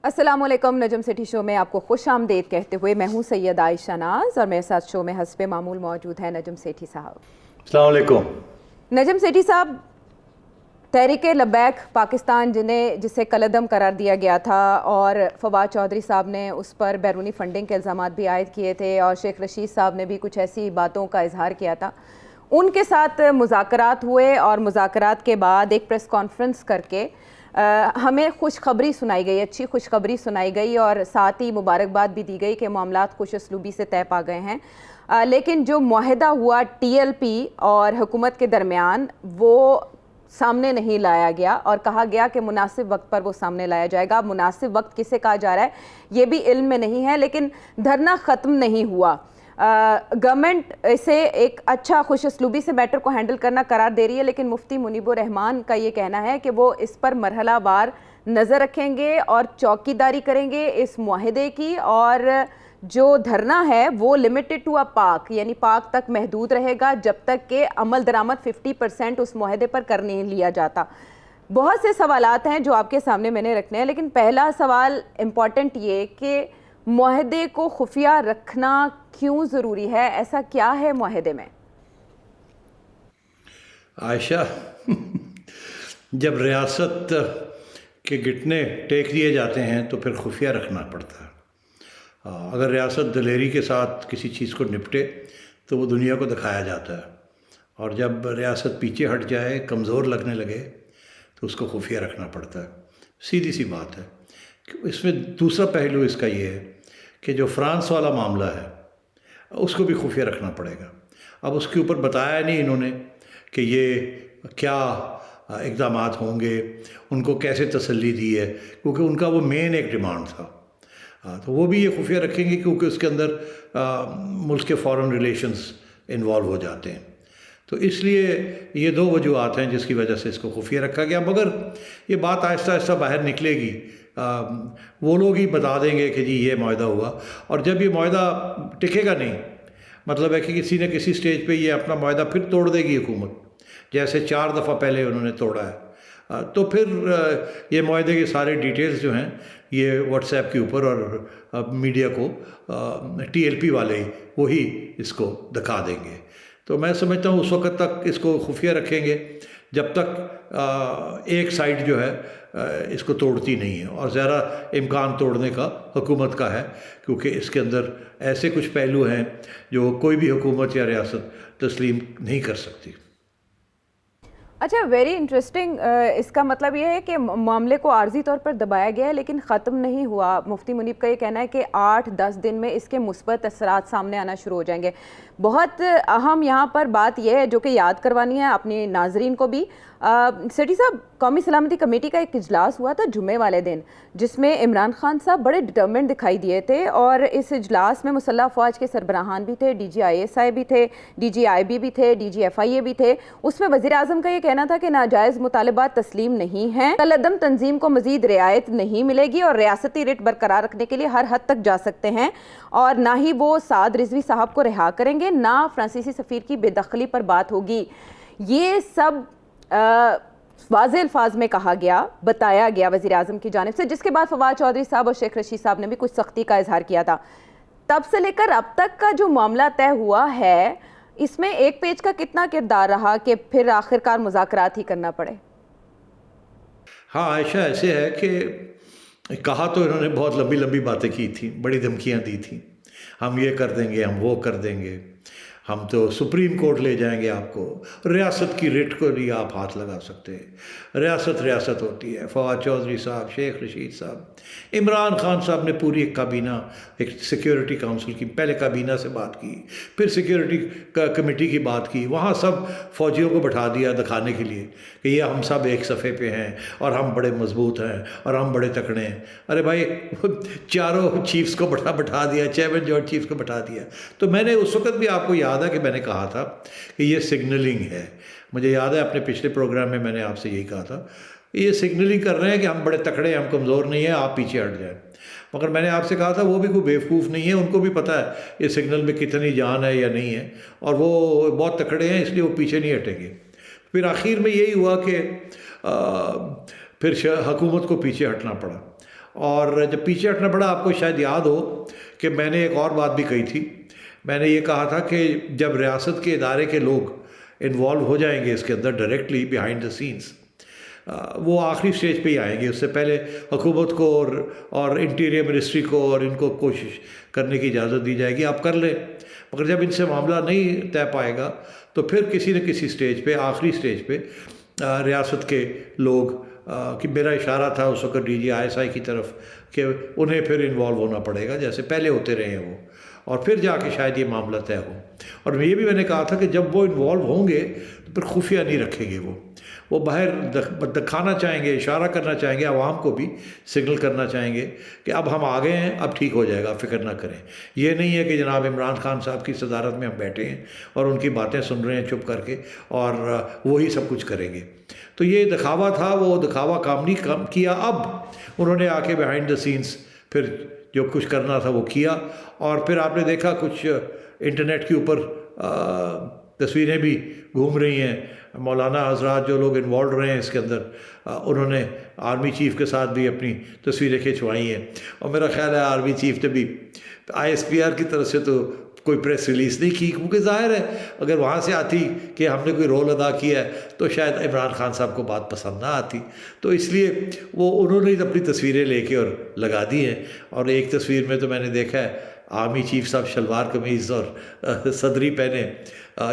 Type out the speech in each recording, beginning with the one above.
السلام علیکم. نجم سٹی شو میں آپ کو خوش آمدید کہتے ہوئے میں ہوں سید عائشہ ناز اور میرے ساتھ شو میں حسب معمول موجود ہیں نجم سیٹھی صاحب. السلام علیکم. نجم سیٹھی صاحب، تحریک لبیک پاکستان جسے کالعدم قرار دیا گیا تھا اور فواد چودھری صاحب نے اس پر بیرونی فنڈنگ کے الزامات بھی عائد کیے تھے اور شیخ رشید صاحب نے بھی کچھ ایسی باتوں کا اظہار کیا تھا، ان کے ساتھ مذاکرات ہوئے اور مذاکرات کے بعد ایک پریس کانفرنس کر کے ہمیں خوشخبری سنائی گئی، اچھی خوشخبری سنائی گئی اور ساتھ ہی مبارکباد بھی دی گئی کہ معاملات خوش اسلوبی سے طے پا گئے ہیں. لیکن جو معاہدہ ہوا ٹی ایل پی اور حکومت کے درمیان وہ سامنے نہیں لایا گیا اور کہا گیا کہ مناسب وقت پر وہ سامنے لایا جائے گا. مناسب وقت کسے کہا جا رہا ہے یہ بھی علم میں نہیں ہے، لیکن دھرنا ختم نہیں ہوا. گورنمنٹ اسے ایک اچھا خوش اسلوبی سے میٹر کو ہینڈل کرنا قرار دے رہی ہے، لیکن مفتی منیب الرحمان کا یہ کہنا ہے کہ وہ اس پر مرحلہ وار نظر رکھیں گے اور چوکی داری کریں گے اس معاہدے کی، اور جو دھرنا ہے وہ لمیٹڈ ٹو پاک یعنی پاک تک محدود رہے گا جب تک کہ عمل درآمد 50% اس معاہدے پر کر نہیں لیا جاتا. بہت سے سوالات ہیں جو آپ کے سامنے میں نے رکھنے ہیں، لیکن پہلا سوال امپورٹنٹ یہ کہ معاہدے کو خفیہ رکھنا کیوں ضروری ہے؟ ایسا کیا ہے معاہدے میں؟ عائشہ، جب ریاست کے گھٹنے ٹیک دیے جاتے ہیں تو پھر خفیہ رکھنا پڑتا ہے. اگر ریاست دلیری کے ساتھ کسی چیز کو نپٹے تو وہ دنیا کو دکھایا جاتا ہے، اور جب ریاست پیچھے ہٹ جائے، کمزور لگنے لگے تو اس کو خفیہ رکھنا پڑتا ہے. سیدھی سی بات ہے. اس میں دوسرا پہلو اس کا یہ ہے کہ جو فرانس والا معاملہ ہے اس کو بھی خفیہ رکھنا پڑے گا. اب اس کے اوپر بتایا نہیں انہوں نے کہ یہ کیا اقدامات ہوں گے، ان کو کیسے تسلی دی ہے، کیونکہ ان کا وہ مین ایک ڈیمانڈ تھا. تو وہ بھی یہ خفیہ رکھیں گے کیونکہ اس کے اندر ملک کے فارن ریلیشنز انوالو ہو جاتے ہیں. تو اس لیے یہ دو وجوہات ہیں جس کی وجہ سے اس کو خفیہ رکھا گیا. مگر یہ بات آہستہ آہستہ باہر نکلے گی. وہ لوگ ہی بتا دیں گے کہ جی یہ معاہدہ ہوا، اور جب یہ معاہدہ ٹکے گا نہیں، مطلب ہے کہ کسی نہ کسی سٹیج پہ یہ اپنا معاہدہ پھر توڑ دے گی حکومت، جیسے 4 دفعہ پہلے انہوں نے توڑا ہے. تو پھر یہ معاہدے کے سارے ڈیٹیلز جو ہیں یہ واٹس ایپ کے اوپر اور میڈیا کو ٹی ایل پی والے ہی وہی اس کو دکھا دیں گے. تو میں سمجھتا ہوں اس وقت تک اس کو خفیہ رکھیں گے جب تک ایک سائڈ جو ہے اس کو توڑتی نہیں ہے، اور زیادہ امکان توڑنے کا حکومت کا ہے، کیونکہ اس کے اندر ایسے کچھ پہلو ہیں جو کوئی بھی حکومت یا ریاست تسلیم نہیں کر سکتی. اچھا، ویری انٹرسٹنگ. اس کا مطلب یہ ہے کہ معاملے کو عارضی طور پر دبایا گیا ہے لیکن ختم نہیں ہوا. مفتی منیب کا یہ کہنا ہے کہ 8-10 دن میں اس کے مثبت اثرات سامنے آنا شروع ہو جائیں گے. بہت اہم یہاں پر بات یہ ہے جو کہ یاد کروانی ہے اپنے ناظرین کو بھی. سیٹھی صاحب، قومی سلامتی کمیٹی کا ایک اجلاس ہوا تھا جمعے والے دن، جس میں عمران خان صاحب بڑے ڈٹرمنٹ دکھائی دیے تھے، اور اس اجلاس میں مسلح افواج کے سربراہان بھی تھے، D G I S I بھی تھے، ڈی جی آئی بی بھی تھے، ڈی جی ایف آئی اے بھی تھے. اس میں وزیر اعظم کا یہ کہنا تھا کہ ناجائز مطالبات تسلیم نہیں ہیں، کالعدم تنظیم کو مزید رعایت نہیں ملے گی اور ریاستی ریٹ برقرار رکھنے کے لیے ہر حد تک جا سکتے ہیں، اور نہ ہی وہ سعد رضوی صاحب کو رہا کریں گے، نہ فرانسیسی سفیر کی بے دخلی پر بات ہوگی. یہ سب واضح الفاظ میں کہا گیا، بتایا گیا وزیر اعظم کی جانب سے، جس کے بعد فواد چودھری صاحب اور شیخ رشید صاحب نے بھی کچھ سختی کا اظہار کیا تھا. تب سے لے کر اب تک کا جو معاملہ طے ہوا ہے، اس میں ایک پیج کا کتنا کردار رہا کہ پھر آخرکار مذاکرات ہی کرنا پڑے؟ ہاں عائشہ، ایسے ہے کہ کہا تو انہوں نے بہت لمبی لمبی باتیں کی تھیں، بڑی دھمکیاں دی تھیں، ہم یہ کر دیں گے، ہم وہ کر دیں گے، ہم تو سپریم کورٹ لے جائیں گے آپ کو، ریاست کی ریٹ کو نہیں آپ ہاتھ لگا سکتے، ریاست ہوتی ہے. فواد چودھری صاحب، شیخ رشید صاحب، عمران خان صاحب نے پوری ایک کابینہ، ایک سیکیورٹی کونسل کی پہلے کابینہ سے بات کی، پھر سیکیورٹی کمیٹی کی بات کی، وہاں سب فوجیوں کو بٹھا دیا دکھانے کے لیے کہ یہ ہم سب ایک صفحے پہ ہیں اور ہم بڑے مضبوط ہیں اور ہم بڑے تکڑے ہیں. ارے بھائی، چاروں چیفز کو بٹھا دیا، چیئرمین جوائنٹ چیفز کو بٹھا دیا. تو میں نے اس وقت بھی آپ کو یاد ہے کہ میں نے کہا تھا کہ یہ سگنلنگ ہے. مجھے یاد ہے اپنے پچھلے پروگرام میں نے آپ سے یہی کہا تھا، یہ سگنلنگ کر رہے ہیں کہ ہم بڑے تکڑے ہیں، ہم کمزور نہیں ہیں، آپ پیچھے ہٹ جائیں. مگر میں نے آپ سے کہا تھا وہ بھی کوئی بیوقوف نہیں ہے، ان کو بھی پتہ ہے یہ سگنل میں کتنی جان ہے یا نہیں ہے، اور وہ بہت تکڑے ہیں، اس لیے وہ پیچھے نہیں ہٹیں گے. پھر آخر میں یہی ہوا کہ پھر حکومت کو پیچھے ہٹنا پڑا، اور جب پیچھے ہٹنا پڑا، آپ کو شاید یاد ہو کہ میں نے ایک اور بات بھی کہی تھی. میں نے یہ کہا تھا کہ جب ریاست کے ادارے کے لوگ انوالو ہو جائیں گے اس کے اندر ڈائریکٹلی بیہائنڈ دا سینس، وہ آخری سٹیج پہ ہی آئیں گے. اس سے پہلے حکومت کو اور انٹیریئر منسٹری کو اور ان کو کوشش کرنے کی اجازت دی جائے گی، آپ کر لیں. مگر جب ان سے معاملہ نہیں طے پائے گا تو پھر کسی نہ کسی سٹیج پہ، آخری سٹیج پہ ریاست کے لوگ، کہ میرا اشارہ تھا اس وقت D G I S I کی طرف کہ انہیں پھر انوالو ہونا پڑے گا جیسے پہلے ہوتے رہے ہیں وہ، اور پھر جا کے شاید یہ معاملہ طے ہو. اور یہ بھی میں نے کہا تھا کہ جب وہ انوالو ہوں گے تو پھر خفیہ نہیں رکھیں گے، وہ باہر دکھانا چاہیں گے، اشارہ کرنا چاہیں گے، عوام کو بھی سگنل کرنا چاہیں گے کہ اب ہم آ گئے ہیں، اب ٹھیک ہو جائے گا، فکر نہ کریں. یہ نہیں ہے کہ جناب عمران خان صاحب کی صدارت میں ہم بیٹھے ہیں اور ان کی باتیں سن رہے ہیں چپ کر کے اور وہی سب کچھ کریں گے. تو یہ دکھاوا تھا، وہ دکھاوا کام نہیں کیا. اب انہوں نے آ کے بیہائنڈ دا سینس پھر جو کچھ کرنا تھا وہ کیا. اور پھر آپ نے دیکھا کچھ انٹرنیٹ کے اوپر تصویریں بھی گھوم رہی ہیں، مولانا حضرات جو لوگ انوالو رہے ہیں اس کے اندر، انہوں نے آرمی چیف کے ساتھ بھی اپنی تصویریں کھنچوائی ہیں. اور میرا خیال ہے آرمی چیف نے بھی آئی ایس پی آر کی طرف سے تو کوئی پریس ریلیز نہیں کی، کیونکہ ظاہر ہے اگر وہاں سے آتی کہ ہم نے کوئی رول ادا کیا ہے تو شاید عمران خان صاحب کو بات پسند نہ آتی. تو اس لیے وہ انہوں نے اپنی تصویریں لے کے اور لگا دی ہیں. اور ایک تصویر میں تو میں نے دیکھا ہے آرمی چیف صاحب شلوار قمیض اور صدری پہنے،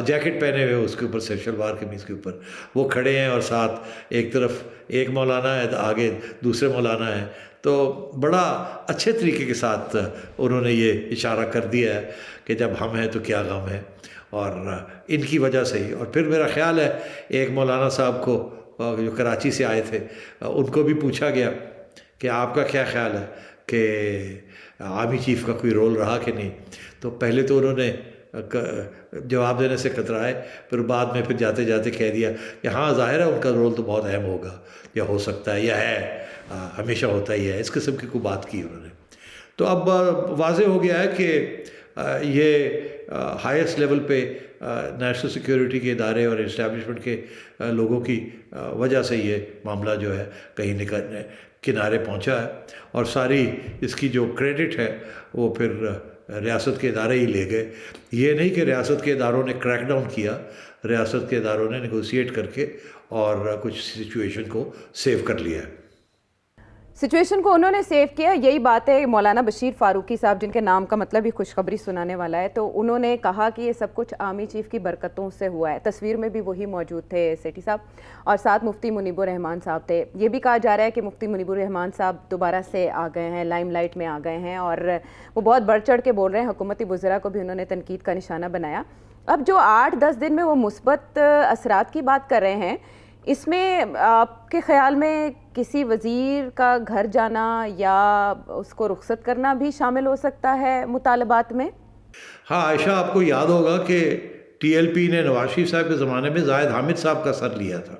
جیکٹ پہنے ہوئے، اس کے اوپر سے شلوار قمیض کے اوپر وہ کھڑے ہیں، اور ساتھ ایک طرف ایک مولانا ہے، آگے دوسرے مولانا ہیں. تو بڑا اچھے طریقے کے ساتھ انہوں نے یہ اشارہ کر دیا ہے کہ جب ہم ہیں تو کیا غم ہے، اور ان کی وجہ سے ہی. اور پھر میرا خیال ہے ایک مولانا صاحب کو جو کراچی سے آئے تھے، ان کو بھی پوچھا گیا کہ آپ کا کیا خیال ہے کہ آرمی چیف کا کوئی رول رہا کہ نہیں. تو پہلے تو انہوں نے جواب دینے سے کترائے، پھر بعد میں پھر جاتے جاتے کہہ دیا کہ ہاں ظاہر ہے ان کا رول تو بہت اہم ہوگا، یا ہو سکتا ہے، یا ہے، ہمیشہ ہوتا ہی ہے. اس قسم کی کوئی بات کی انہوں نے. تو اب واضح ہو گیا ہے کہ یہ ہائیسٹ لیول پہ نیشنل سیکیورٹی کے ادارے اور اسٹیبلشمنٹ کے لوگوں کی وجہ سے یہ معاملہ جو ہے کہیں کنارے پہنچا ہے، اور ساری اس کی جو کریڈٹ ہے وہ پھر ریاست کے ادارے ہی لے گئے. یہ نہیں کہ ریاست کے اداروں نے کریک ڈاؤن کیا، ریاست کے اداروں نے نیگوسیٹ کر کے اور کچھ سچویشن کو سیو کر لیا ہے. سچویشن کو انہوں نے سیو کیا. یہی بات ہے مولانا بشیر فاروقی صاحب، جن کے نام کا مطلب ہی خوشخبری سنانے والا ہے، تو انہوں نے کہا کہ یہ سب کچھ آرمی چیف کی برکتوں سے ہوا ہے. تصویر میں بھی وہی موجود تھے سیٹھی صاحب، اور ساتھ مفتی منیب الرحمان صاحب تھے. یہ بھی کہا جا رہا ہے کہ مفتی منیب الرحمان صاحب دوبارہ سے آ گئے ہیں، لائم لائٹ میں آ گئے ہیں، اور وہ بہت بڑھ چڑھ کے بول رہے ہیں. حکومتی وزراء کو بھی انہوں نے تنقید کا نشانہ بنایا. اب جو 8-10 دن میں وہ مثبت اثرات کی بات کر رہے ہیں، اس میں آپ کے خیال میں کسی وزیر کا گھر جانا یا اس کو رخصت کرنا بھی شامل ہو سکتا ہے مطالبات میں؟ ہاں عائشہ، آپ کو یاد ہوگا کہ ٹی ایل پی نے نواز شریف صاحب کے زمانے میں زاہد حامد صاحب کا سر لیا تھا.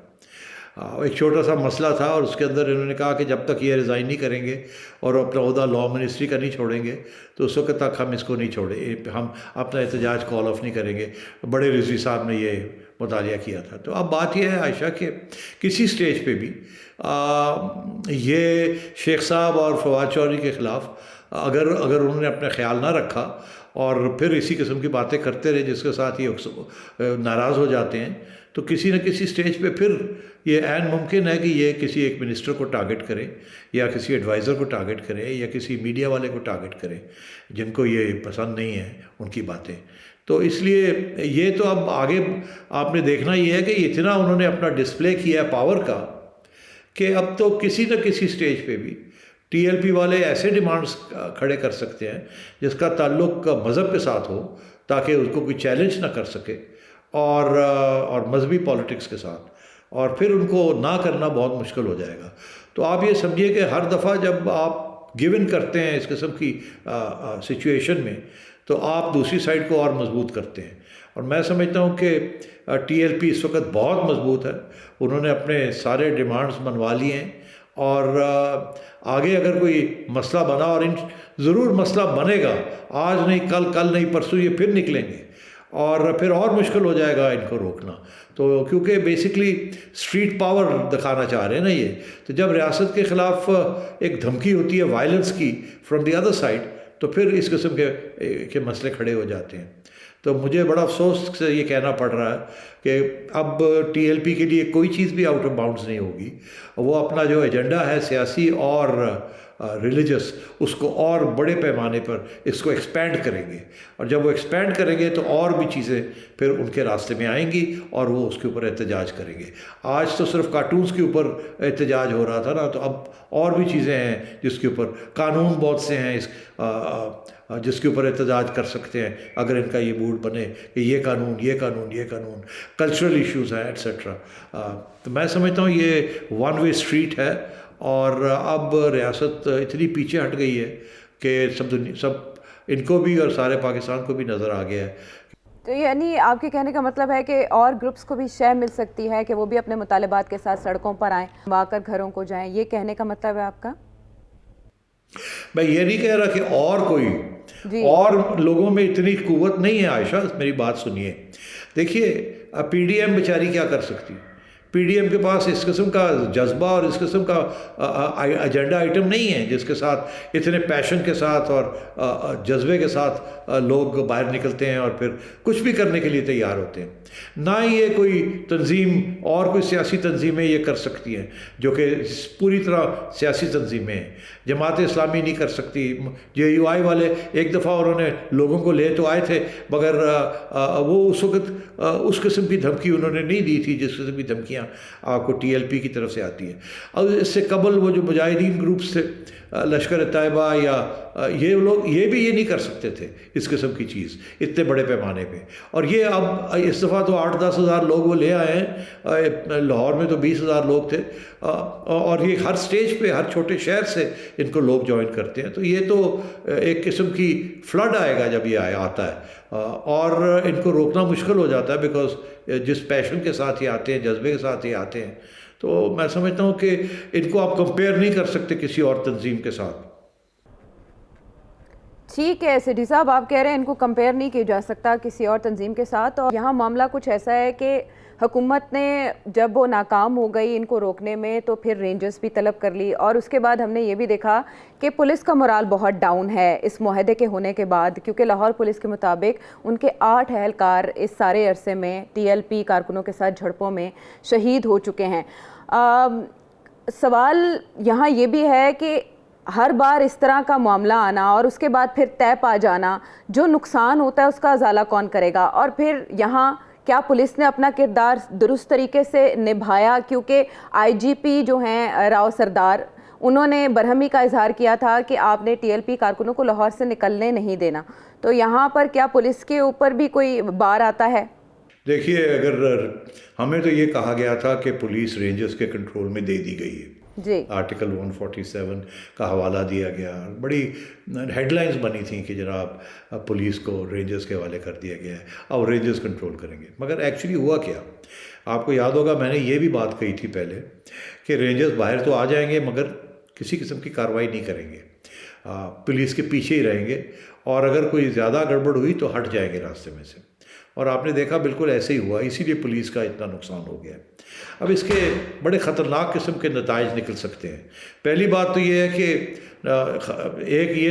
ایک چھوٹا سا مسئلہ تھا، اور اس کے اندر انہوں نے کہا کہ جب تک یہ ریزائن نہیں کریں گے اور اپنا عہدہ لاء منسٹری کا نہیں چھوڑیں گے تو اس وقت تک ہم اس کو نہیں چھوڑیں، ہم اپنا احتجاج کال آف نہیں کریں گے. بڑے رضوی صاحب نے یہ مطالعہ کیا تھا. تو اب بات یہ ہے عائشہ کہ کسی سٹیج پہ بھی یہ شیخ صاحب اور فواد چودھری کے خلاف اگر انہوں نے اپنا خیال نہ رکھا اور پھر اسی قسم کی باتیں کرتے رہے جس کے ساتھ یہ ناراض ہو جاتے ہیں، تو کسی نہ کسی سٹیج پہ پھر یہ عین ممکن ہے کہ یہ کسی ایک منسٹر کو ٹارگٹ کرے، یا کسی ایڈوائزر کو ٹارگٹ کرے، یا کسی میڈیا والے کو ٹارگٹ کرے جن کو یہ پسند نہیں ہے ان کی باتیں. تو اس لیے یہ تو اب آگے آپ نے دیکھنا یہ ہے کہ اتنا انہوں نے اپنا ڈسپلے کیا ہے پاور کا کہ اب تو کسی نہ کسی سٹیج پہ بھی ٹی ایل پی والے ایسے ڈیمانڈز کھڑے کر سکتے ہیں جس کا تعلق مذہب کے ساتھ ہو، تاکہ اس کو کوئی چیلنج نہ کر سکے، اور مذہبی پالیٹکس کے ساتھ، اور پھر ان کو نہ کرنا بہت مشکل ہو جائے گا. تو آپ یہ سمجھیے کہ ہر دفعہ جب آپ گیو ان کرتے ہیں اس قسم کی سچویشن میں تو آپ دوسری سائڈ کو اور مضبوط کرتے ہیں. اور میں سمجھتا ہوں کہ ٹی ایل پی اس وقت بہت مضبوط ہے. انہوں نے اپنے سارے ڈیمانڈز منوا لیے ہیں، اور آگے اگر کوئی مسئلہ بنا، اور ضرور مسئلہ بنے گا، آج نہیں کل، کل نہیں پرسوں یہ پھر نکلیں گے، اور پھر اور مشکل ہو جائے گا ان کو روکنا. تو کیونکہ بیسکلی اسٹریٹ پاور دکھانا چاہ رہے ہیں نا یہ. تو جب ریاست کے خلاف ایک دھمکی ہوتی ہے وائلنس کی فرام دی ادر سائڈ، تو پھر اس قسم کے مسئلے کھڑے ہو جاتے ہیں. تو مجھے بڑا افسوس سے یہ کہنا پڑ رہا ہے کہ اب ٹی ایل پی کے لیے کوئی چیز بھی آؤٹ آف باؤنڈز نہیں ہوگی. وہ اپنا جو ایجنڈا ہے سیاسی اور ریلیجس، اس کو اور بڑے پیمانے پر اس کو ایکسپینڈ کریں گے. اور جب وہ ایکسپینڈ کریں گے تو اور بھی چیزیں پھر ان کے راستے میں آئیں گی اور وہ اس کے اوپر احتجاج کریں گے. آج تو صرف کارٹونز کے اوپر احتجاج ہو رہا تھا نا، تو اب اور بھی چیزیں ہیں جس کے اوپر قانون بہت سے ہیں جس کے اوپر احتجاج کر سکتے ہیں اگر ان کا یہ موڈ بنے کہ یہ قانون یہ قانون یہ قانون. کلچرل ایشوز ہیں ایٹسیٹرا. تو میں سمجھتا ہوں یہ ون وے اسٹریٹ ہے، اور اب ریاست اتنی پیچھے ہٹ گئی ہے کہ سب ان کو بھی اور سارے پاکستان کو بھی نظر آ گیا ہے. تو یعنی آپ کے کہنے کا مطلب ہے کہ اور گروپس کو بھی شے مل سکتی ہے کہ وہ بھی اپنے مطالبات کے ساتھ سڑکوں پر آئیں، آ کر گھروں کو جائیں، یہ کہنے کا مطلب ہے آپ کا؟ میں یہ نہیں کہہ رہا کہ اور کوئی اور لوگوں میں اتنی قوت نہیں ہے. عائشہ میری بات سنیے. دیکھیے پی ڈی ایم بیچاری کیا کر سکتی؟ پی ڈی ایم کے پاس اس قسم کا جذبہ اور اس قسم کا ایجنڈا آئٹم نہیں ہے جس کے ساتھ اتنے پیشن کے ساتھ اور جذبے کے ساتھ لوگ باہر نکلتے ہیں اور پھر کچھ بھی کرنے کے لیے تیار ہوتے ہیں. نہ ہی یہ کوئی تنظیم اور کوئی سیاسی تنظیمیں یہ کر سکتی ہیں جو کہ پوری طرح سیاسی تنظیمیں ہیں. جماعت اسلامی نہیں کر سکتی. جے یو آئی والے ایک دفعہ انہوں نے لوگوں کو لے تو آئے تھے، مگر وہ اس وقت اس قسم کی دھمکی انہوں نے نہیں دی تھی جس قسم کی دھمکیاں آپ کو ٹی ایل پی کی طرف سے آتی ہے. اب اس سے قبل وہ جو مجاہدین گروپس تھے، لشکر طیبہ یا یہ لوگ یہ بھی یہ نہیں کر سکتے تھے اس قسم کی چیز اتنے بڑے پیمانے پہ. اور یہ اب اس دفعہ تو 8-10 ہزار لوگ وہ لے آئے ہیں. لاہور میں تو 20,000 لوگ تھے، اور یہ ہر سٹیج پہ ہر چھوٹے شہر سے ان کو لوگ جوائن کرتے ہیں. تو یہ تو ایک قسم کی فلڈ آئے گا جب یہ آتا ہے، اور ان کو روکنا مشکل ہو جاتا ہے بیکاز جس پیشن کے ساتھ یہ آتے ہیں، جذبے کے ساتھ یہ آتے ہیں. تو میں سمجھتا ہوں کہ ان کو آپ کمپیئر نہیں کر سکتے کسی اور تنظیم کے ساتھ. ٹھیک ہے سٹی صاحب، آپ کہہ رہے ہیں ان کو کمپیئر نہیں کیا جا سکتا کسی اور تنظیم کے ساتھ. اور یہاں معاملہ کچھ ایسا ہے کہ حکومت نے جب وہ ناکام ہو گئی ان کو روکنے میں تو پھر رینجرز بھی طلب کر لی، اور اس کے بعد ہم نے یہ بھی دیکھا کہ پولیس کا مورال بہت ڈاؤن ہے اس معاہدے کے ہونے کے بعد، کیونکہ لاہور پولیس کے مطابق ان کے 8 اہلکار اس سارے عرصے میں ٹی ایل پی کارکنوں کے ساتھ جھڑپوں میں شہید ہو چکے ہیں. سوال یہاں یہ بھی ہے کہ ہر بار اس طرح کا معاملہ آنا اور اس کے بعد پھر طے پا جانا، جو نقصان ہوتا ہے اس کا ازالہ کون کرے گا؟ اور پھر یہاں کیا پولیس نے اپنا کردار درست طریقے سے نبھایا؟ کیونکہ آئی جی پی جو ہیں راؤ سردار، انہوں نے برہمی کا اظہار کیا تھا کہ آپ نے ٹی ایل پی کارکنوں کو لاہور سے نکلنے نہیں دینا. تو یہاں پر کیا پولیس کے اوپر بھی کوئی بار آتا ہے؟ دیکھیے، اگر ہمیں تو یہ کہا گیا تھا کہ پولیس رینجرز کے کنٹرول میں دے دی گئی ہے جی، آرٹیکل 147 کا حوالہ دیا گیا. بڑی ہیڈ لائنز بنی تھیں کہ جناب پولیس کو رینجرز کے حوالے کر دیا گیا ہے، اور رینجرز کنٹرول کریں گے. مگر ایکچولی ہوا کیا؟ آپ کو یاد ہوگا میں نے یہ بھی بات کہی تھی پہلے کہ رینجرز باہر تو آ جائیں گے مگر کسی قسم کی کارروائی نہیں کریں گے، پولیس کے پیچھے ہی رہیں گے، اور اگر کوئی زیادہ گڑبڑ ہوئی تو ہٹ جائیں گے راستے میں سے. اور آپ نے دیکھا بالکل ایسے ہی ہوا، اسی لیے پولیس کا اتنا نقصان ہو گیا. اب اس کے بڑے خطرناک قسم کے نتائج نکل سکتے ہیں. پہلی بات تو یہ ہے کہ ایک یہ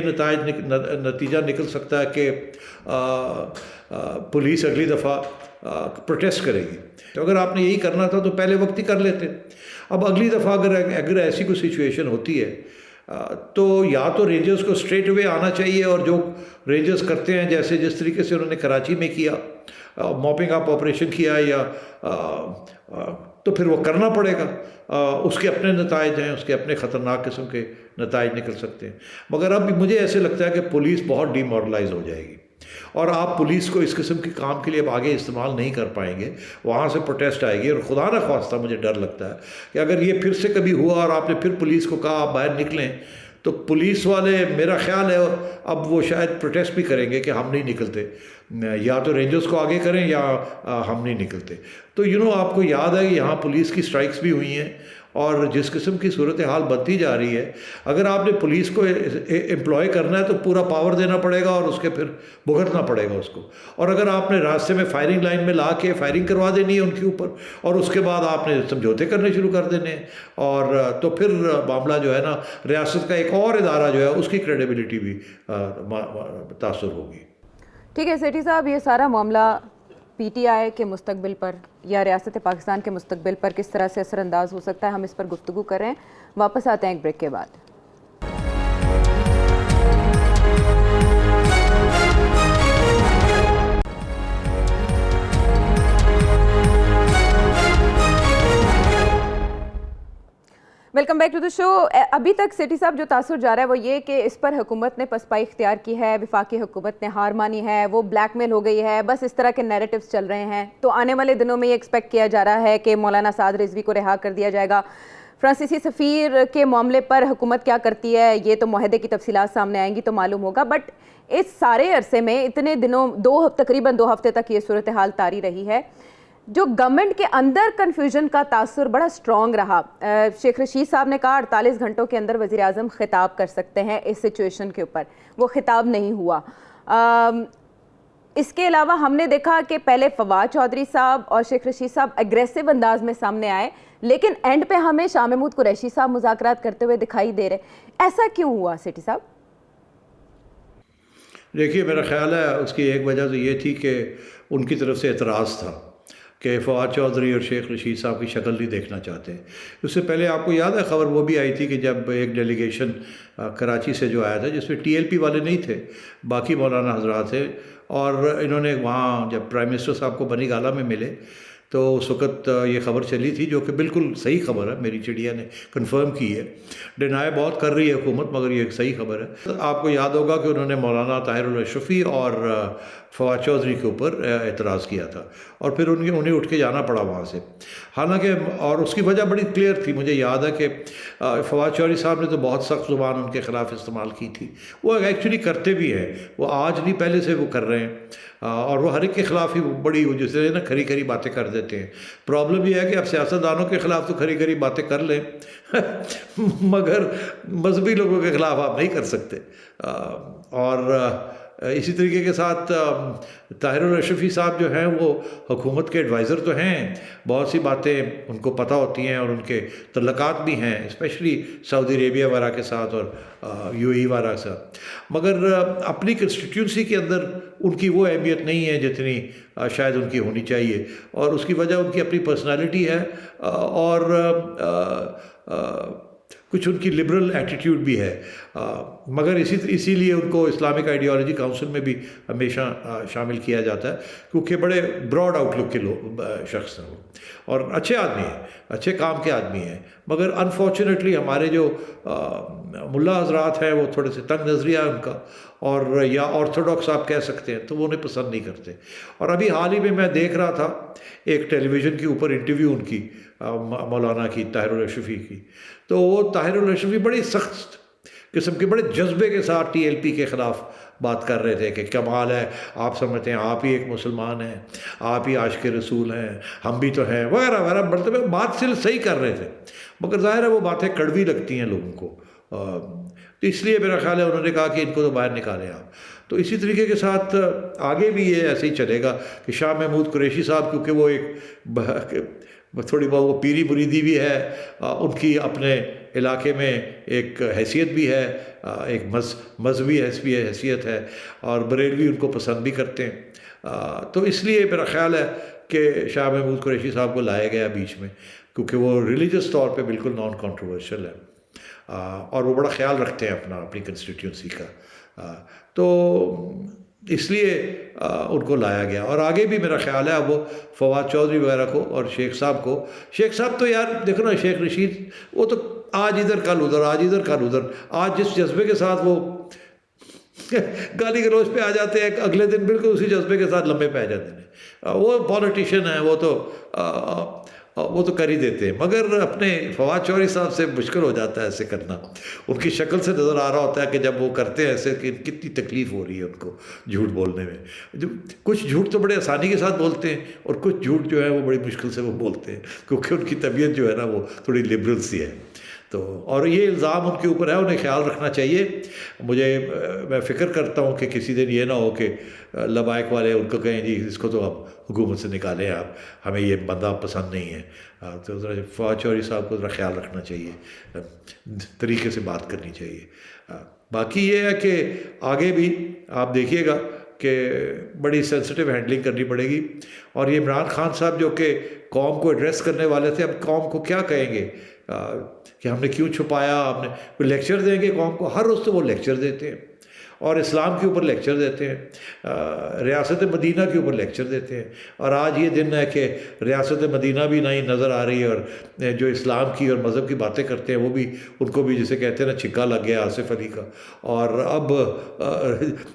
نتیجہ نکل سکتا ہے کہ پولیس اگلی دفعہ پروٹیسٹ کرے گی. تو اگر آپ نے یہی کرنا تھا تو پہلے وقت ہی کر لیتے. اب اگلی دفعہ اگر ایسی کوئی سچویشن ہوتی ہے تو یا تو رینجرز کو اسٹریٹ اوے آنا چاہیے، اور جو رینجرز کرتے ہیں جس طریقے سے انہوں نے کراچی میں کیا، موپنگ اپ آپریشن کیا، یا تو پھر وہ کرنا پڑے گا. اس کے اپنے نتائج ہیں، اس کے اپنے خطرناک قسم کے نتائج نکل سکتے ہیں. مگر اب مجھے ایسے لگتا ہے کہ پولیس بہت ڈی مورلائز ہو جائے گی، اور آپ پولیس کو اس قسم کے کام کے لیے اب آگے استعمال نہیں کر پائیں گے. وہاں سے پروٹیسٹ آئے گی، اور خدا نہ خواستہ مجھے ڈر لگتا ہے کہ اگر یہ پھر سے کبھی ہوا اور آپ نے پھر پولیس کو کہا آپ باہر نکلیں، تو پولیس والے میرا خیال ہے اب وہ شاید پروٹیسٹ بھی کریں گے کہ ہم نہیں نکلتے، یا تو رینجرز کو آگے کریں یا ہم نہیں نکلتے. تو آپ کو یاد ہے کہ یہاں پولیس کی سٹرائکس بھی ہوئی ہیں، اور جس قسم کی صورتحال بنتی جا رہی ہے، اگر آپ نے پولیس کو امپلوائے کرنا ہے تو پورا پاور دینا پڑے گا اور اس کے پھر بھگتنا پڑے گا اس کو، اور اگر آپ نے راستے میں فائرنگ لائن میں لا کے فائرنگ کروا دینی ہے ان کے اوپر اور اس کے بعد آپ نے سمجھوتے کرنے شروع کر دینے ہیں، اور تو پھر معاملہ جو ہے نا ریاست کا ایک اور ادارہ جو ہے اس کی کریڈیبلٹی بھی تاثر ہوگی۔ ٹھیک ہے سیٹھی صاحب، یہ سارا معاملہ پی ٹی آئی کے مستقبل پر یا ریاست پاکستان کے مستقبل پر کس طرح سے اثر انداز ہو سکتا ہے، ہم اس پر گفتگو کر رہے ہیں، واپس آتے ہیں ایک بریک کے بعد۔ ویلکم بیک ٹو دا شو۔ ابھی تک سیٹھی صاحب جو تاثر جا رہا ہے وہ یہ کہ اس پر حکومت نے پسپائی اختیار کی ہے، وفاقی حکومت نے ہار مانی ہے، وہ بلیک میل ہو گئی ہے، بس اس طرح کے نیریٹیوز چل رہے ہیں، تو آنے والے دنوں میں یہ ایکسپیکٹ کیا جا رہا ہے کہ مولانا سعد رضوی کو رہا کر دیا جائے گا۔ فرانسیسی سفیر کے معاملے پر حکومت کیا کرتی ہے یہ تو معاہدے کی تفصیلات سامنے آئیں گی تو معلوم ہوگا، بٹ اس سارے عرصے میں اتنے دنوں تقریباً 2 ہفتے تک یہ صورتحال طاری رہی ہے، جو گورنمنٹ کے اندر کنفیوژن کا تاثر بڑا سٹرونگ رہا۔ شیخ رشید صاحب نے کہا 48 گھنٹوں کے اندر وزیر اعظم خطاب کر سکتے ہیں اس سچویشن کے اوپر، وہ خطاب نہیں ہوا۔ اس کے علاوہ ہم نے دیکھا کہ پہلے فواد چودھری صاحب اور شیخ رشید صاحب اگریسو انداز میں سامنے آئے، لیکن اینڈ پہ ہمیں شاہ محمود قریشی صاحب مذاکرات کرتے ہوئے دکھائی دے رہے، ایسا کیوں ہوا سیٹھی صاحب؟ دیکھیے میرا خیال ہے اس کی ایک وجہ تو یہ تھی کہ ان کی طرف سے اعتراض تھا کہ فواد چودھری اور شیخ رشید صاحب کی شکل نہیں دیکھنا چاہتے۔ اس سے پہلے آپ کو یاد ہے خبر وہ بھی آئی تھی کہ جب ایک ڈیلیگیشن کراچی سے جو آیا تھا جس میں ٹی ایل پی والے نہیں تھے، باقی مولانا حضرات تھے، اور انہوں نے وہاں جب پرائم منسٹر صاحب کو بنی گالہ میں ملے تو اس وقت یہ خبر چلی تھی، جو کہ بالکل صحیح خبر ہے، میری چڑیا نے کنفرم کی ہے، ڈینائی بہت کر رہی ہے حکومت مگر یہ ایک صحیح خبر ہے۔ آپ کو یاد ہوگا کہ انہوں نے مولانا طاہر الاشرفی اور فواد چودھری کے اوپر اعتراض کیا تھا اور پھر انہیں اٹھ کے جانا پڑا وہاں سے، حالانکہ اور اس کی وجہ بڑی کلیئر تھی۔ مجھے یاد ہے کہ فواد چودھری صاحب نے تو بہت سخت زبان ان کے خلاف استعمال کی تھی، وہ ایکچولی کرتے بھی ہیں، وہ آج نہیں پہلے سے وہ کر رہے ہیں، اور وہ ہر ایک کے خلاف ہی بڑی جیسے نا کھری کھری باتیں کر دیتے ہیں۔ پرابلم یہ ہے کہ اب سیاستدانوں کے خلاف تو کھری کھری باتیں کر لیں مگر مذہبی لوگوں کے خلاف آپ نہیں کر سکتے۔ اور اسی طریقے کے ساتھ طاہر الاشرفی صاحب جو ہیں وہ حکومت کے ایڈوائزر تو ہیں، بہت سی باتیں ان کو پتہ ہوتی ہیں اور ان کے تعلقات بھی ہیں، اسپیشلی سعودی عربیہ وغیرہ کے ساتھ اور یو اے ای وغیرہ کے ساتھ، مگر اپنی کنسٹیٹیونسی کے اندر ان کی وہ اہمیت نہیں ہے جتنی شاید ان کی ہونی چاہیے، اور اس کی وجہ ان کی اپنی پرسنالٹی ہے اور کچھ ان کی لبرل ایٹیٹیوڈ بھی ہے، مگر اسی لیے ان کو اسلامک آئیڈیالوجی کاؤنسل میں بھی ہمیشہ شامل کیا جاتا ہے، کیونکہ بڑے براڈ آؤٹ لک کے شخص ہیں وہ، اور اچھے آدمی ہیں، اچھے کام کے آدمی ہیں، مگر انفارچونیٹلی ہمارے جو ملا حضرات ہیں وہ تھوڑے سے تنگ نظریہ ہے ان کا، اور یا آرتھوڈاکس آپ کہہ سکتے ہیں، تو وہ انہیں پسند نہیں کرتے۔ اور ابھی حال ہی میں دیکھ رہا تھا ایک ٹیلی ویژن کے اوپر انٹرویو ان کی مولانا کی طاہر الاشرفی کی، تو وہ طاہر الاشرفی بڑی سخت قسم کے بڑے جذبے کے ساتھ ٹی ایل پی کے خلاف بات کر رہے تھے کہ کمال ہے، آپ سمجھتے ہیں آپ ہی ایک مسلمان ہیں، آپ ہی عاشق رسول ہیں، ہم بھی تو ہیں وغیرہ وغیرہ، مرتبہ بات صحیح کر رہے تھے، مگر ظاہر ہے وہ باتیں کڑوی لگتی ہیں لوگوں کو، تو اس لیے میرا خیال ہے انہوں نے کہا کہ ان کو تو باہر نکالیں آپ۔ تو اسی طریقے کے ساتھ آگے بھی یہ ایسے ہی چلے گا کہ شاہ محمود قریشی صاحب، کیونکہ وہ ایک تھوڑی بہت وہ پیری مریدی بھی ہے، ان کی اپنے علاقے میں ایک حیثیت بھی ہے، ایک مذہبی حیثیت ہے، اور بریلوی ان کو پسند بھی کرتے ہیں، تو اس لیے میرا خیال ہے کہ شاہ محمود قریشی صاحب کو لایا گیا بیچ میں، کیونکہ وہ ریلیجس طور پہ بالکل نان کنٹروورشل ہے، اور وہ بڑا خیال رکھتے ہیں اپنی کنسٹیٹیونسی کا، تو اس لیے ان کو لایا گیا۔ اور آگے بھی میرا خیال ہے اب وہ فواد چودھری وغیرہ کو اور شیخ صاحب تو یار دیکھو نا، شیخ رشید وہ تو آج ادھر کل ادھر، آج جس جذبے کے ساتھ وہ گالی گلوچ پہ آ جاتے ہیں، اگلے دن بالکل اسی جذبے کے ساتھ لمبے پہ آ جاتے ہیں، وہ پولیٹیشین ہیں، وہ تو وہ تو کر ہی دیتے ہیں، مگر اپنے فواد چودھری صاحب سے مشکل ہو جاتا ہے ایسے کرنا. ان کی شکل سے نظر آ رہا ہوتا ہے کہ جب وہ کرتے ہیں ایسے کہ کتنی تکلیف ہو رہی ہے ان کو جھوٹ بولنے میں. کچھ جھوٹ تو بڑے آسانی کے ساتھ بولتے ہیں اور کچھ جھوٹ جو ہے وہ بڑی مشکل سے وہ بولتے ہیں، کیونکہ ان کی طبیعت جو ہے نا وہ تھوڑی لبرل سی ہے. تو اور یہ الزام ان کے اوپر ہے، انہیں خیال رکھنا چاہیے. میں فکر کرتا ہوں کہ کسی دن یہ نہ ہو کہ لبائک والے ان کو کہیں جی اس کو تو آپ حکومت سے نکالیں، آپ ہمیں یہ بندہ پسند نہیں ہے. تو ذرا فواد چودھری صاحب کو ذرا خیال رکھنا چاہیے، طریقے سے بات کرنی چاہیے. باقی یہ ہے کہ آگے بھی آپ دیکھیے گا کہ بڑی سینسٹیو ہینڈلنگ کرنی پڑے گی. اور یہ عمران خان صاحب جو کہ قوم کو ایڈریس کرنے والے تھے، اب قوم کو کیا کہیں گے کہ ہم نے کیوں چھپایا؟ ہم نے کوئی لیکچر دیں گے قوم کو؟ ہر روز تو وہ لیکچر دیتے ہیں اور اسلام کے اوپر لیکچر دیتے ہیں، ریاست مدینہ کے اوپر لیکچر دیتے ہیں. اور آج یہ دن ہے کہ ریاست مدینہ بھی نہیں نظر آ رہی ہے، اور جو اسلام کی اور مذہب کی باتیں کرتے ہیں وہ بھی، ان کو بھی جسے کہتے ہیں نا چھکا لگ گیا آصف علی کا. اور اب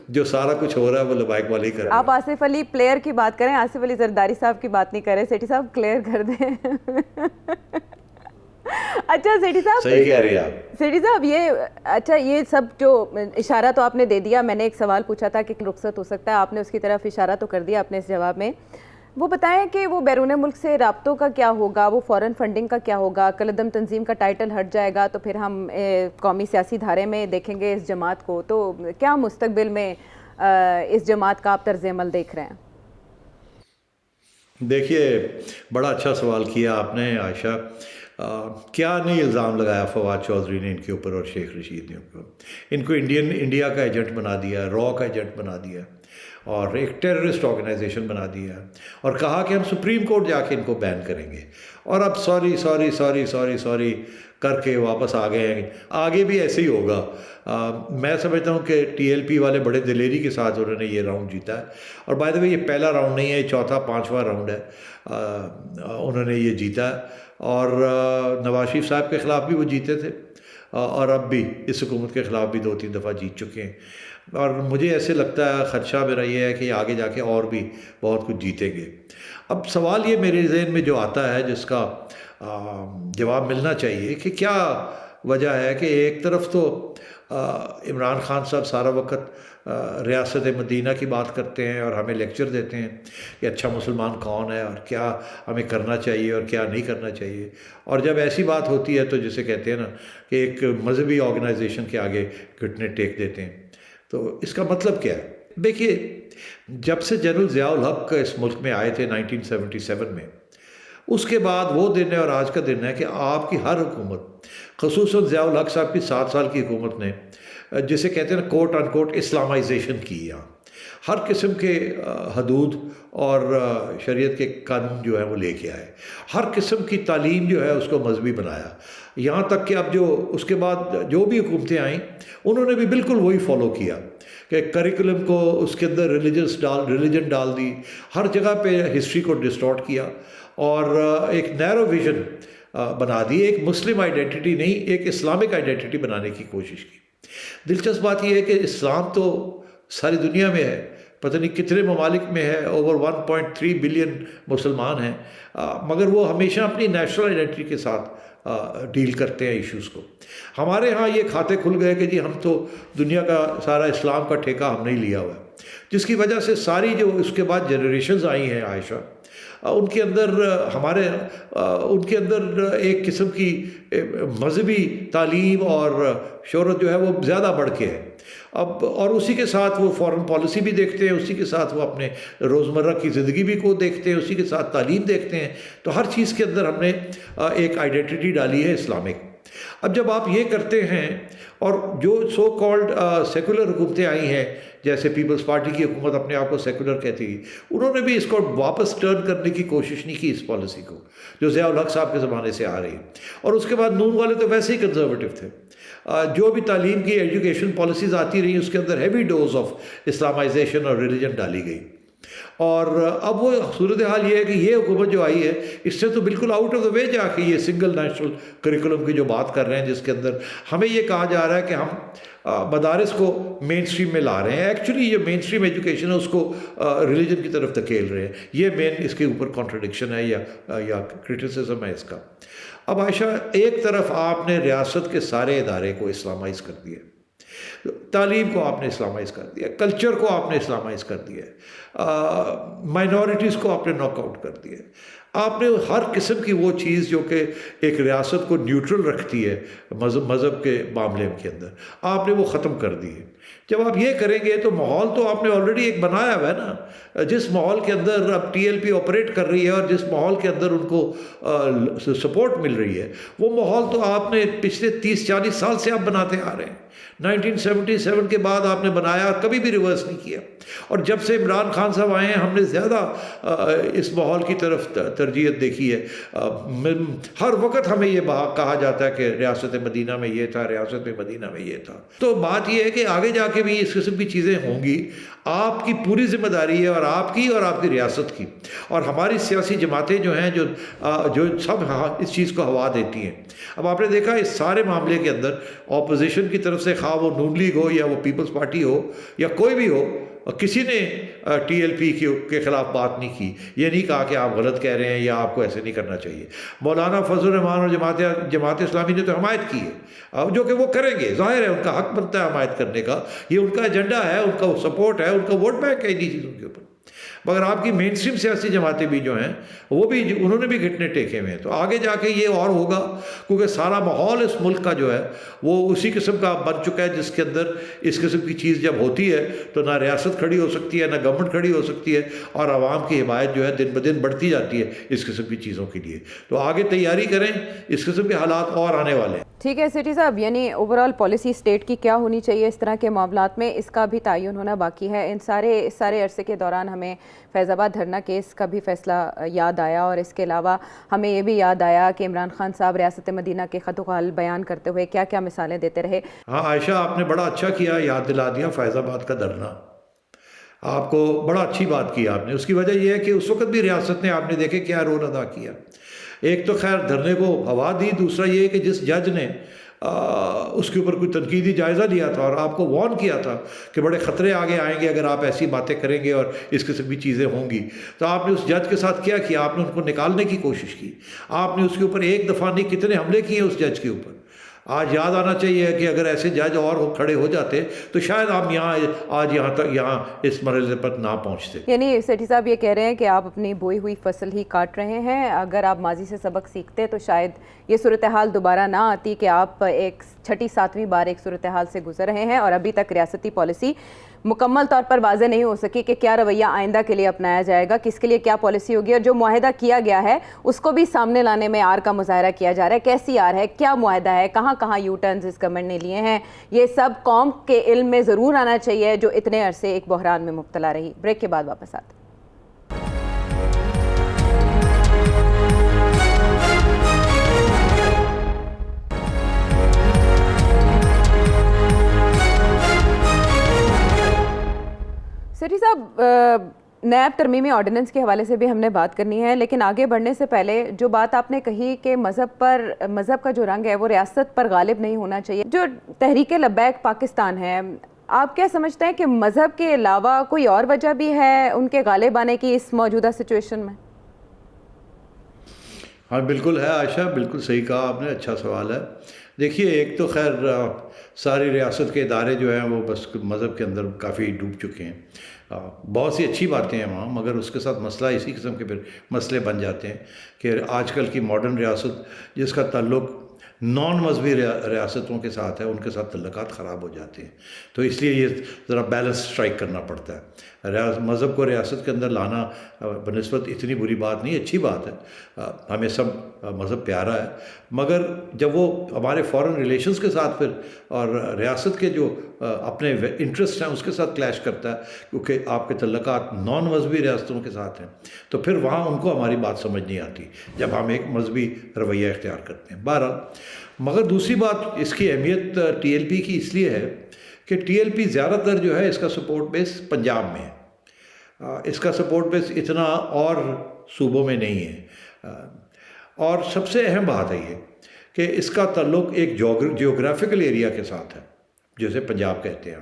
جو سارا کچھ ہو رہا ہے وہ لبائک والے ہی کر رہے ہیں. آپ آصف علی پلیئر کی بات کریں، آصف علی زرداری صاحب کی بات نہیں کریں. سیٹھی صاحب کلیئر کر دیں. اچھا سیٹھی صاحب، صحیح کہہ رہے ہیں آپ. سیٹھی صاحب یہ سب جو اشارہ تو آپ نے دے دیا. میں نے ایک سوال پوچھا تھا کہ رخصت ہو سکتا ہے، آپ نے اس کی طرف اشارہ تو کر دیا اپنے اس جواب میں. وہ بتائیں کہ وہ بیرون ملک سے رابطوں کا کیا ہوگا، وہ فورن فنڈنگ کا کیا ہوگا؟ کالعدم تنظیم کا ٹائٹل ہٹ جائے گا تو پھر ہم قومی سیاسی دھارے میں دیکھیں گے اس جماعت کو. تو کیا مستقبل میں اس جماعت کا آپ طرز عمل دیکھ رہے ہیں؟ دیکھیے بڑا اچھا سوال کیا آپ نے عائشہ. کیا نہیں الزام لگایا فواد چودھری نے ان کے اوپر اور شیخ رشید نے ان کو انڈیا کا ایجنٹ بنا دیا، را کا ایجنٹ بنا دیا اور ایک ٹیررسٹ آرگنائزیشن بنا دیا، اور کہا کہ ہم سپریم کورٹ جا کے ان کو بین کریں گے. اور اب سوری کر کے واپس آ گئے ہیں. آگے بھی ایسے ہی ہوگا. میں سمجھتا ہوں کہ ٹی ایل پی والے بڑے دلیری کے ساتھ انہوں نے یہ راؤنڈ جیتا ہے. اور بائی دا وے یہ پہلا راؤنڈ نہیں ہے، یہ چوتھا پانچواں راؤنڈ ہے انہوں نے یہ جیتا ہے. اور نواز شریف صاحب کے خلاف بھی وہ جیتے تھے اور اب بھی اس حکومت کے خلاف بھی 2-3 دفعہ جیت چکے ہیں. اور مجھے ایسے لگتا ہے، خدشہ میرا یہ ہے کہ آگے جا کے اور بھی بہت کچھ جیتیں گے. اب سوال یہ میرے ذہن میں جو آتا ہے جس کا جواب ملنا چاہیے کہ کیا وجہ ہے کہ ایک طرف تو عمران خان صاحب سارا وقت ریاست مدینہ کی بات کرتے ہیں اور ہمیں لیکچر دیتے ہیں کہ اچھا مسلمان کون ہے اور کیا ہمیں کرنا چاہیے اور کیا نہیں کرنا چاہیے. اور جب ایسی بات ہوتی ہے تو جسے کہتے ہیں نا کہ ایک مذہبی آرگنائزیشن کے آگے گھٹنے ٹیک دیتے ہیں. تو اس کا مطلب کیا ہے؟ دیکھیے جب سے جنرل ضیاء الحق اس ملک میں آئے تھے 1977 میں، اس کے بعد وہ دن ہے اور آج کا دن ہے کہ آپ کی ہر حکومت، خصوصاً ضیاء الحق صاحب کی 7 سال کی حکومت نے جسے کہتے ہیں نا کوٹ ان کوٹ اسلامائزیشن کی. یہاں ہر قسم کے حدود اور شریعت کے قانون جو ہیں وہ لے کے آئے، ہر قسم کی تعلیم جو ہے اس کو مذہبی بنایا. یہاں تک کہ اب جو اس کے بعد جو بھی حکومتیں آئیں انہوں نے بھی بالکل وہی فالو کیا کہ کریکولم کو اس کے اندر ریلیجن ڈال دی، ہر جگہ پہ ہسٹری کو ڈسٹارٹ کیا اور ایک نیرو ویژن بنا دی. ایک مسلم آئیڈینٹی نہیں، ایک اسلامک آئیڈینٹی بنانے کی کوشش کی. دلچسپ بات یہ ہے کہ اسلام تو ساری دنیا میں ہے، پتہ نہیں کتنے ممالک میں ہے، اوور 1.3 بلین مسلمان ہیں، مگر وہ ہمیشہ اپنی نیشنل آئیڈینٹی کے ساتھ ڈیل کرتے ہیں ایشوز کو. ہمارے ہاں یہ کھاتے کھل گئے کہ جی ہم تو دنیا کا سارا اسلام کا ٹھیکہ ہم نہیں لیا ہوا ہے، جس کی وجہ سے ساری جو اس کے بعد جنریشنز آئی ہیں عائشہ، ان کے اندر ایک قسم کی مذہبی تعلیم اور شہرت جو ہے وہ زیادہ بڑھ کے ہے. اب اور اسی کے ساتھ وہ فارن پالیسی بھی دیکھتے ہیں، اسی کے ساتھ وہ اپنے روزمرہ کی زندگی بھی کو دیکھتے ہیں، اسی کے ساتھ تعلیم دیکھتے ہیں. تو ہر چیز کے اندر ہم نے ایک آئیڈینٹی ڈالی ہے اسلامک. اب جب آپ یہ کرتے ہیں اور جو سو کالڈ سیکولر حکومتیں آئی ہیں، جیسے پیپلز پارٹی کی حکومت اپنے آپ کو سیکولر کہتی ہے، انہوں نے بھی اس کو واپس ٹرن کرنے کی کوشش نہیں کی اس پالیسی کو جو ضیاء الحق صاحب کے زمانے سے آ رہی. اور اس کے بعد نون والے تو ویسے ہی کنزرویٹو تھے. جو بھی تعلیم کی ایجوکیشن پالیسیز آتی رہی اس کے اندر ہیوی ڈوز آف اسلامائزیشن اور ریلیجن ڈالی گئی. اور اب وہ صورتحال یہ ہے کہ یہ حکومت جو آئی ہے اس سے تو بالکل آؤٹ آف دا وے جا کے یہ سنگل نیشنل کریکولم کی جو بات کر رہے ہیں، جس کے اندر ہمیں یہ کہا جا رہا ہے کہ ہم مدارس کو مین اسٹریم میں لا رہے ہیں، ایکچولی یہ مین اسٹریم ایجوکیشن ہے اس کو ریلیجن کی طرف دھکیل رہے ہیں. یہ مین اس کے اوپر کانٹرڈکشن ہے یا کرٹیسزم ہے اس کا. اب عائشہ، ایک طرف آپ نے ریاست کے سارے ادارے کو اسلامائز کر دیا، تعلیم کو آپ نے اسلامائز کر دیا، کلچر کو آپ نے اسلامائز کر دیا، مائنورٹیز کو آپ نے ناک آؤٹ کر دیا. آپ نے ہر قسم کی وہ چیز جو کہ ایک ریاست کو نیوٹرل رکھتی ہے مذہب کے معاملے کے اندر، آپ نے وہ ختم کر دی ہے. جب آپ یہ کریں گے تو ماحول تو آپ نے آلریڈی ایک بنایا ہوا ہے نا. جس ماحول کے اندر اب ٹی ایل پی آپریٹ کر رہی ہے اور جس ماحول کے اندر ان کو سپورٹ مل رہی ہے، وہ ماحول تو آپ نے پچھلے 30-40 سال سے آپ بناتے آ رہے ہیں. 1977 کے بعد آپ نے بنایا، کبھی بھی ریورس نہیں کیا. اور جب سے عمران خان صاحب آئے ہیں ہم نے زیادہ اس ماحول کی طرف ترجیح دیکھی ہے. ہر وقت ہمیں یہ کہا جاتا ہے کہ ریاست مدینہ میں یہ تھا، ریاست مدینہ میں یہ تھا. تو بات یہ ہے کہ آگے جا کے بھی اس قسم کی چیزیں ہوں گی. آپ کی پوری ذمہ داری ہے، اور آپ کی ریاست کی، اور ہماری سیاسی جماعتیں جو ہیں جو سب اس چیز کو ہوا دیتی ہیں. اب آپ نے دیکھا اس سارے معاملے کے اندر اپوزیشن کی طرف سے، خواہ وہ نون لیگ ہو یا وہ پیپلز پارٹی ہو یا کوئی بھی ہو، کسی نے ٹی ایل پی کے خلاف بات نہیں کی. یہ نہیں کہا کہ آپ غلط کہہ رہے ہیں یا آپ کو ایسے نہیں کرنا چاہیے. مولانا فضل الرحمان اور جماعت اسلامی نے تو حمایت کی ہے، اب جو کہ وہ کریں گے، ظاہر ہے ان کا حق بنتا ہے حمایت کرنے کا. یہ ان کا ایجنڈا ہے، ان کا سپورٹ ہے، ان کا ووٹ بینک ہے انہی چیزوں کے اوپر. مگر آپ کی مین اسٹریم سیاسی جماعتیں بھی جو ہیں وہ بھی انہوں نے بھی گھٹنے ٹیکے ہوئے ہیں. تو آگے جا کے یہ اور ہوگا، کیونکہ سارا ماحول اس ملک کا جو ہے وہ اسی قسم کا بن چکا ہے جس کے اندر اس قسم کی چیز جب ہوتی ہے تو نہ ریاست کھڑی ہو سکتی ہے، نہ گورنمنٹ کھڑی ہو سکتی ہے، اور عوام کی حمایت جو ہے دن بدن بڑھتی جاتی ہے اس قسم کی چیزوں کے لیے. تو آگے تیاری کریں، اس قسم کے حالات اور آنے والے ہیں. ٹھیک ہے سٹی صاحب، یعنی اوور آل پالیسی اسٹیٹ کی کیا ہونی چاہیے اس طرح کے معاملات میں، اس کا بھی تعین ہونا باقی ہے. ان سارے عرصے کے دوران ہمیں فیض آباد دھرنا کیس کا بھی فیصلہ یاد آیا، اور اس کے علاوہ ہمیں یہ بھی یاد آیا کہ عمران خان صاحب ریاست مدینہ کے خط و خال بیان کرتے ہوئے کیا کیا مثالیں دیتے رہے. ہاں عائشہ، آپ نے بڑا اچھا کیا، یاد دلا دیا فیض آباد کا دھرنا. آپ کو بڑا اچھی بات کی آپ نے. اس کی وجہ یہ ہے کہ اس وقت بھی ریاست نے آپ نے دیکھے کیا رول ادا کیا. ایک تو خیر دھرنے کو ہوا دی، دوسرا یہ کہ جس جج نے اس کے اوپر کوئی تنقیدی جائزہ لیا تھا اور آپ کو وارن کیا تھا کہ بڑے خطرے آگے آئیں گے اگر آپ ایسی باتیں کریں گے اور اس قسم کی چیزیں ہوں گی، تو آپ نے اس جج کے ساتھ کیا کیا؟ آپ نے ان کو نکالنے کی کوشش کی. آپ نے اس کے اوپر ایک دفعہ نہیں کتنے حملے کیے اس جج کے اوپر. آج یاد آنا چاہیے کہ اگر ایسے جج اور کھڑے ہو جاتے تو شاید ہم یہاں اس مرحلے پر نہ پہنچتے. یعنی سیٹھی صاحب یہ کہہ رہے ہیں کہ آپ اپنی بوئی ہوئی فصل ہی کاٹ رہے ہیں. اگر آپ ماضی سے سبق سیکھتے تو شاید یہ صورتحال دوبارہ نہ آتی کہ آپ ایک 6-7ویں بار ایک صورتحال سے گزر رہے ہیں، اور ابھی تک ریاستی پالیسی مکمل طور پر واضح نہیں ہو سکی کہ کیا رویہ آئندہ کے لیے اپنایا جائے گا، کس کے لیے کیا پالیسی ہوگی. اور جو معاہدہ کیا گیا ہے اس کو بھی سامنے لانے میں آر کا مظاہرہ کیا جا رہا ہے. کیسی آر ہے، کیا معاہدہ ہے، کہاں کہاں یو ٹرنز اس گورنمنٹ نے لیے ہیں، یہ سب قوم کے علم میں ضرور آنا چاہیے جو اتنے عرصے ایک بحران میں مبتلا رہی. بریک کے بعد واپس آتے ہیں. سیٹھی صاحب، نیب ترمیمی آرڈیننس کے حوالے سے بھی ہم نے بات کرنی ہے، لیکن آگے بڑھنے سے پہلے جو بات آپ نے کہی کہ مذہب کا جو رنگ ہے وہ ریاست پر غالب نہیں ہونا چاہیے، جو تحریک لبیک پاکستان ہے، آپ کیا سمجھتے ہیں کہ مذہب کے علاوہ کوئی اور وجہ بھی ہے ان کے غالب آنے کی اس موجودہ سچویشن میں؟ ہاں بالکل ہے عائشہ، بالکل صحیح کہا آپ نے، اچھا سوال ہے. دیکھیے، ایک تو خیر ساری ریاست کے ادارے جو ہیں وہ بس مذہب کے اندر کافی ڈوب چکے ہیں. بہت سی اچھی باتیں ہیں وہاں، مگر اس کے ساتھ مسئلہ اسی قسم کے پھر مسئلے بن جاتے ہیں کہ آج کل کی ماڈرن ریاست جس کا تعلق نان مذہبی ریاستوں کے ساتھ ہے، ان کے ساتھ تعلقات خراب ہو جاتے ہیں. تو اس لیے یہ ذرا بیلنس اسٹرائک کرنا پڑتا ہے. مذہب کو ریاست کے اندر لانا بنسبت اتنی بری بات نہیں، اچھی بات ہے. ہمیں سب مذہب پیارا ہے، مگر جب وہ ہمارے فارن ریلیشنز کے ساتھ پھر اور ریاست کے جو اپنے انٹرسٹ ہیں اس کے ساتھ کلیش کرتا ہے، کیونکہ آپ کے تعلقات نان مذہبی ریاستوں کے ساتھ ہیں، تو پھر وہاں ان کو ہماری بات سمجھ نہیں آتی جب ہم ایک مذہبی رویہ اختیار کرتے ہیں. بہرحال، مگر دوسری بات، اس کی اہمیت ٹی ایل پی کی اس لیے ہے کہ ٹی ایل پی زیادہ تر جو ہے اس کا سپورٹ بیس پنجاب میں ہے. اس کا سپورٹ بیس اتنا اور صوبوں میں نہیں ہے. اور سب سے اہم بات ہے یہ کہ اس کا تعلق ایک جیوگرافیکل ایریا کے ساتھ ہے جسے پنجاب کہتے ہیں.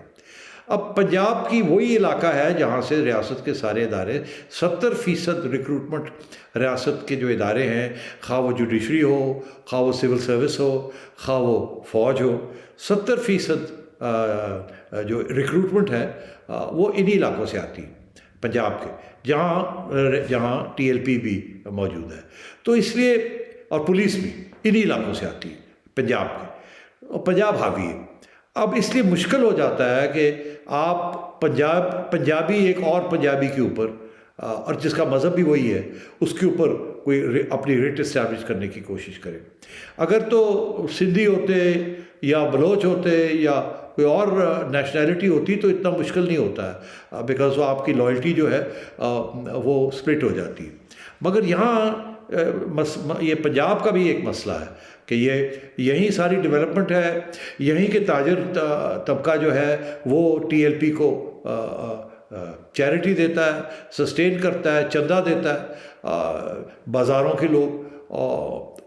اب پنجاب کی وہی علاقہ ہے جہاں سے ریاست کے سارے ادارے 70% ریکروٹمنٹ ریاست کے جو ادارے ہیں، خواہ وہ جوڈیشری ہو، خواہ وہ سول سروس ہو، خواہ وہ فوج ہو، 70% جو ریکروٹمنٹ ہے وہ انہی علاقوں سے آتی ہے پنجاب کے، جہاں ٹی ایل پی بھی موجود ہے. تو اس لیے اور پولیس بھی انہی علاقوں سے آتی ہے پنجاب کے، اور پنجاب حاوی ہے. اب اس لیے مشکل ہو جاتا ہے کہ آپ پنجابی ایک اور پنجابی کے اوپر، اور جس کا مذہب بھی وہی ہے، اس کے اوپر کوئی اپنی ریٹ اسٹیبلش کرنے کی کوشش کرے. اگر تو سندھی ہوتے یا بلوچ ہوتے یا کوئی اور نیشنلٹی ہوتی تو اتنا مشکل نہیں ہوتا ہے، بیکاز وہ آپ کی لائلٹی جو ہے وہ سپلٹ ہو جاتی ہے. مگر یہاں یہ پنجاب کا بھی ایک مسئلہ ہے کہ یہیں ساری ڈیولپمنٹ ہے، یہیں کے تاجر طبقہ جو ہے وہ ٹی ایل پی کو چیریٹی دیتا ہے، سسٹین کرتا ہے، چندہ دیتا ہے بازاروں کے لوگ،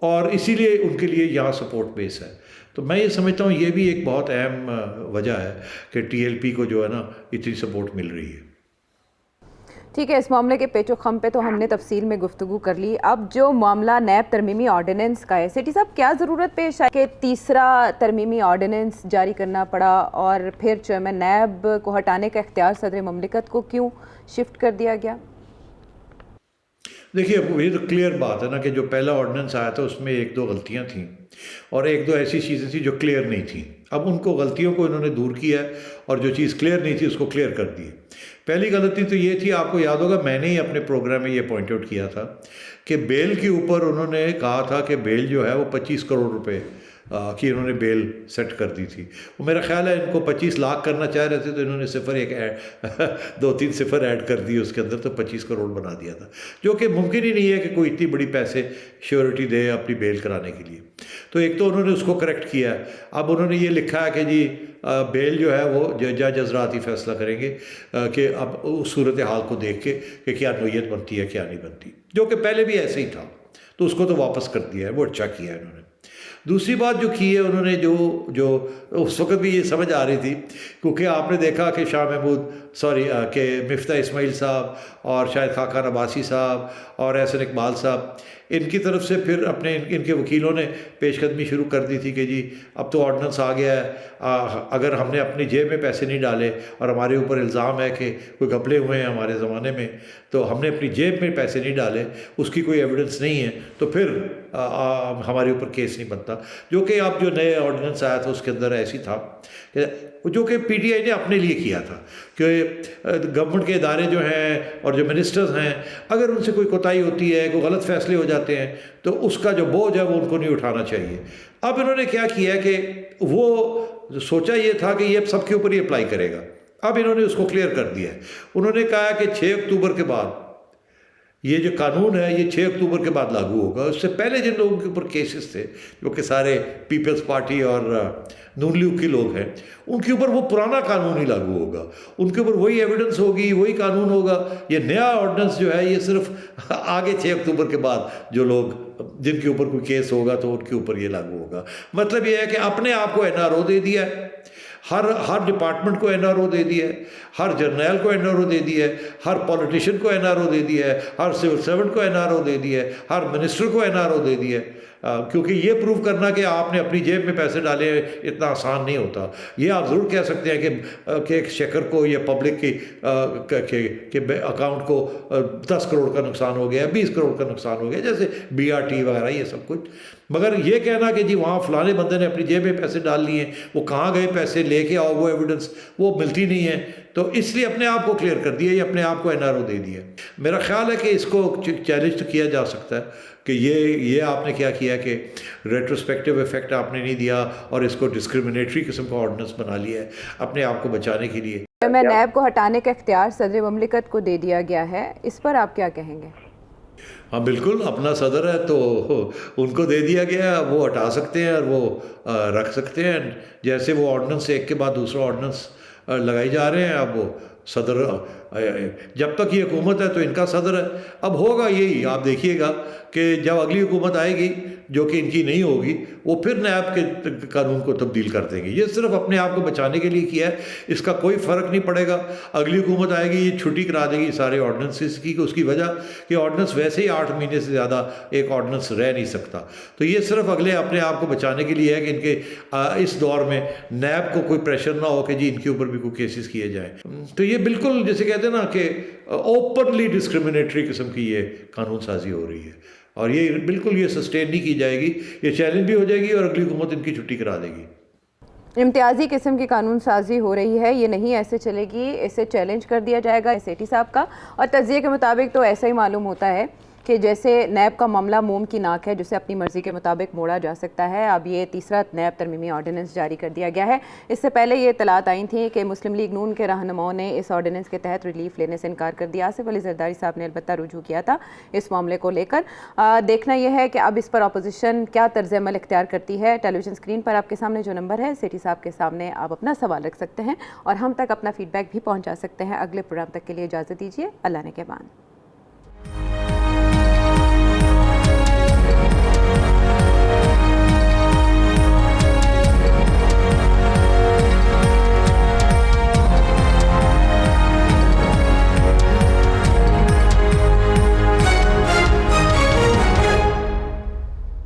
اور اسی لیے ان کے لیے یہاں سپورٹ بیس ہے. تو میں یہ سمجھتا ہوں یہ بھی ایک بہت اہم وجہ ہے کہ ٹی ایل پی کو جو ہے نا اتنی سپورٹ مل رہی ہے. ٹھیک ہے، اس معاملے کے پیچ و خم پہ تو ہم نے تفصیل میں گفتگو کر لی. اب جو معاملہ نیب ترمیمی آرڈیننس کا ہے، سیٹھی صاحب کیا ضرورت پیش آئی کہ تیسرا ترمیمی آرڈیننس جاری کرنا پڑا، اور پھر چیئرمین نیب کو ہٹانے کا اختیار صدر مملکت کو کیوں شفٹ کر دیا گیا؟ دیکھیے یہ تو کلیئر بات ہے نا کہ جو پہلا آرڈیننس آیا تھا اس میں ایک دو غلطیاں تھیں اور ایک دو ایسی چیزیں تھیں جو کلیئر نہیں تھیں. اب ان کو غلطیوں کو انہوں نے دور کیا ہے اور جو چیز کلیئر نہیں تھی اس کو کلیئر کر دی. پہلی غلطی تو یہ تھی، آپ کو یاد ہوگا میں نے ہی اپنے پروگرام میں یہ پوائنٹ آؤٹ کیا تھا کہ بیل کے اوپر انہوں نے کہا تھا کہ بیل جو ہے وہ 25 کروڑ روپے کی انہوں نے بیل سیٹ کر دی تھی. وہ میرا خیال ہے ان کو 25 لاکھ کرنا چاہ رہے تھے تو انہوں نے صفر ایک 2-3 صفر ایڈ کر دی اس کے اندر، تو 25 کروڑ بنا دیا تھا، جو کہ ممکن ہی نہیں ہے کہ کوئی اتنی بڑی پیسے شیورٹی دے اپنی بیل کرانے کے لیے. تو ایک تو انہوں نے اس کو کریکٹ کیا ہے. اب انہوں نے یہ لکھا ہے کہ جی بیل جو ہے وہ جج حضرات ہی فیصلہ کریں گے کہ اب اس صورتحال کو دیکھ کے کہ کیا نوعیت بنتی ہے کیا نہیں بنتی، جو کہ پہلے بھی ایسے ہی تھا. تو اس کو تو واپس کر دیا ہے، وہ اچھا کیا ہے انہوں نے. دوسری بات جو کی ہے انہوں نے، جو اس وقت بھی یہ سمجھ آ رہی تھی، کیونکہ آپ نے دیکھا کہ شاہ محمود کہ مفتاح اسماعیل صاحب اور شاید خاقان عباسی صاحب اور احسن اقبال صاحب، ان کی طرف سے پھر اپنے ان کے وکیلوں نے پیش قدمی شروع کر دی تھی کہ جی اب تو آرڈیننس آ گیا ہے، اگر ہم نے اپنی جیب میں پیسے نہیں ڈالے اور ہمارے اوپر الزام ہے کہ کوئی گھپلے ہوئے ہیں ہمارے زمانے میں، تو ہم نے اپنی جیب میں پیسے نہیں ڈالے، اس کی کوئی ایویڈنس نہیں ہے، تو پھر ہمارے اوپر کیس نہیں بنتا. جو کہ اب جو نئے آرڈیننس آیا تھا اس کے اندر ایسی تھا جو کہ پی ٹی آئی نے اپنے لیے کیا تھا کہ گورنمنٹ کے ادارے جو ہیں اور جو منسٹرز ہیں، اگر ان سے کوئی کوتاہی ہوتی ہے، کوئی غلط فیصلے ہو جاتے ہیں تو اس کا جو بوجھ ہے وہ ان کو نہیں اٹھانا چاہیے. اب انہوں نے کیا کیا کہ وہ سوچا یہ تھا کہ یہ سب کے اوپر ہی اپلائی کرے گا، اب انہوں نے اس کو کلیئر کر دیا ہے. انہوں نے کہا کہ 6 اکتوبر کے بعد یہ جو قانون ہے یہ 6 اکتوبر کے بعد لاگو ہوگا. اس سے پہلے جن لوگوں کے اوپر کیسز تھے جو کہ سارے پیپلز پارٹی اور نون لیگ کے لوگ ہیں، ان کے اوپر وہ پرانا قانون ہی لاگو ہوگا، ان کے اوپر وہی ایویڈنس ہوگی، وہی قانون ہوگا. یہ نیا آرڈیننس جو ہے یہ صرف آگے 6 اکتوبر کے بعد جو لوگ جن کے اوپر کوئی کیس ہوگا تو ان کے اوپر یہ لاگو ہوگا. مطلب یہ ہے کہ اپنے آپ کو این آر او دے دیا ہے، ہر ڈپارٹمنٹ کو این آر او دے دیا ہے، ہر جرنیل کو این آر او دے دیا ہے، ہر پولیٹیشین کو این آر او دے دیا ہے، ہر سول سرونٹ کو این آر او دے دیا ہے، ہر منسٹر کو این آر او دے دیا ہے. کیونکہ یہ پروف کرنا کہ آپ نے اپنی جیب میں پیسے ڈالے اتنا آسان نہیں ہوتا. یہ آپ ضرور کہہ سکتے ہیں کہ ایک شیخر کو یا پبلک کے اکاؤنٹ کو 10 کروڑ کا نقصان ہو گیا، 20 کروڑ کا نقصان ہو گیا، جیسے بی آر ٹی وغیرہ یہ سب کچھ. مگر یہ کہنا کہ جی وہاں فلانے بندے نے اپنی جیب میں پیسے ڈال لیے، وہ کہاں گئے پیسے لے کے آؤ، وہ ایویڈنس وہ ملتی نہیں ہے، تو اس لیے اپنے آپ کو کلیئر کر دیا، یہ اپنے آپ کو این آر او دے دیا. میرا خیال ہے کہ اس کو چیلنج تو کیا جا سکتا ہے کہ یہ آپ نے کیا کہ ریٹروسپیکٹیو ایفیکٹ آپ نے نہیں دیا اور اس کو ڈسکریمنیٹری قسم کا آرڈیننس بنا لیا ہے اپنے آپ کو بچانے کے لیے. میں نیب کو ہٹانے کا اختیار صدر مملکت کو دے دیا گیا ہے، اس پر آپ کیا کہیں گے؟ ہاں بالکل، اپنا صدر ہے تو ان کو دے دیا گیا ہے، وہ ہٹا سکتے ہیں اور وہ رکھ سکتے ہیں. جیسے وہ آرڈیننس ایک کے بعد دوسرا آرڈیننس لگائی جا رہے ہیں، اب وہ صدر جب تک یہ حکومت ہے تو ان کا صدر ہے. اب ہوگا یہی، آپ دیکھیے گا کہ جب اگلی حکومت آئے گی جو کہ ان کی نہیں ہوگی، وہ پھر نیب کے قانون کو تبدیل کر دیں گے. یہ صرف اپنے آپ کو بچانے کے لیے کیا ہے، اس کا کوئی فرق نہیں پڑے گا. اگلی حکومت آئے گی یہ چھٹی کرا دے گی سارے آرڈیننسز کی، اس کی وجہ کہ آرڈیننس ویسے ہی 8 مہینے سے زیادہ ایک آرڈیننس رہ نہیں سکتا. تو یہ صرف اگلے اپنے آپ کو بچانے کے لیے ہے کہ ان کے اس دور میں نیب کو کوئی پریشر نہ ہو کہ جی ان کے اوپر بھی کوئی کیسز کیے جائیں. تو یہ بالکل جیسے کہتے ہیں نا کہ اوپنلی ڈسکرمنیٹری قسم کی یہ قانون سازی ہو رہی ہے، اور یہ بالکل یہ سسٹین نہیں کی جائے گی. یہ چیلنج بھی ہو جائے گی اور اگلی حکومت ان کی چھٹی کرا دے گی. امتیازی قسم کی قانون سازی ہو رہی ہے، یہ نہیں ایسے چلے گی، اسے چیلنج کر دیا جائے گا سیٹھی صاحب کا. اور تجزیے کے مطابق تو ایسا ہی معلوم ہوتا ہے کہ جیسے نیب کا معاملہ موم کی ناک ہے جسے اپنی مرضی کے مطابق موڑا جا سکتا ہے. اب یہ تیسرا نیب ترمیمی آرڈیننس جاری کر دیا گیا ہے. اس سے پہلے یہ اطلاعات آئی تھیں کہ مسلم لیگ نون کے رہنماؤں نے اس آرڈیننس کے تحت ریلیف لینے سے انکار کر دیا. آصف علی زرداری صاحب نے البتہ رجوع کیا تھا اس معاملے کو لے کر. دیکھنا یہ ہے کہ اب اس پر اپوزیشن کیا طرز عمل اختیار کرتی ہے. ٹیلی ویژن اسکرین پر آپ کے سامنے جو نمبر ہے سیٹھی صاحب کے سامنے آپ اپنا سوال رکھ سکتے ہیں اور ہم تک اپنا فیڈ بیک بھی پہنچا سکتے ہیں. اگلے پروگرام تک کے لیے اجازت دیجیے. اللہ نے کے بان.